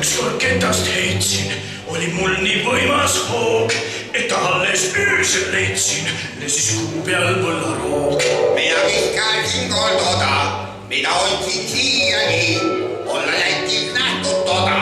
ükskord ketast heitsin, oli mul nii võimas hoog, et alles öösel leidsin, lesis kuu peal põllaroog. Mina vihkasin kord oda, mida otsin siiani, olla Lätis nähtud toda,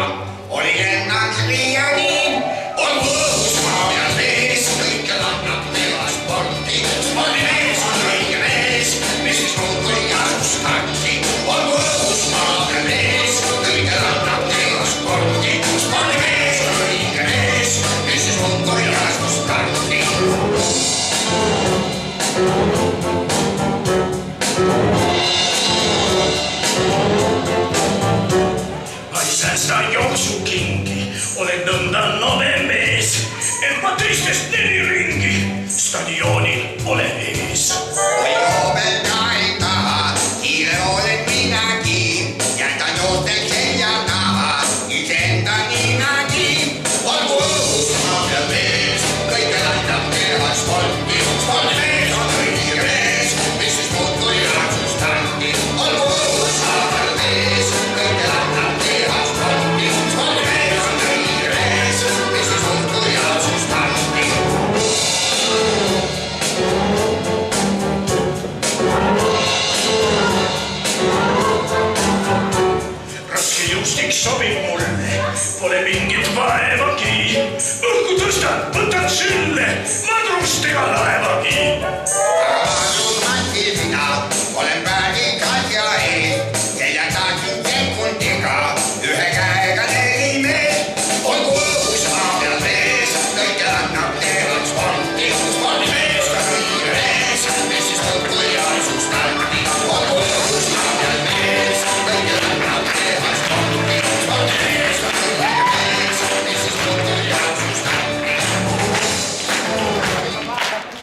oli lennaks liiani. On võõs maa peal mees, kõike annab teha sporti, spordi mees on õige mees, mis siis muud kui asustarti. On võõs maa peal mees, kõike annab teha sporti, spordi mees on õige mees, mis siis muud kui asustarti. Ma ei säästa jooksukingi, olen nõnda nove mees, et ma teistest neli ringi stadionil olen ees. Kui joobelda ei taha, kiire olen minagi, jätan joosteks selja taha, iseenda ninagi. Olgu õhus maa peal mees, kõike annab teha sporti, spordi mees on õige mees, mis siis muud kui asustarti. Olgu õhus maa peal mees, kõike annab teha sporti, spordi mees on õige mees, mis siis muud kui asustarti. Raske juustik sobib mulle, pole mingit vaevagi. Õhku tõstan, võtan sülle, madrustega laevagi.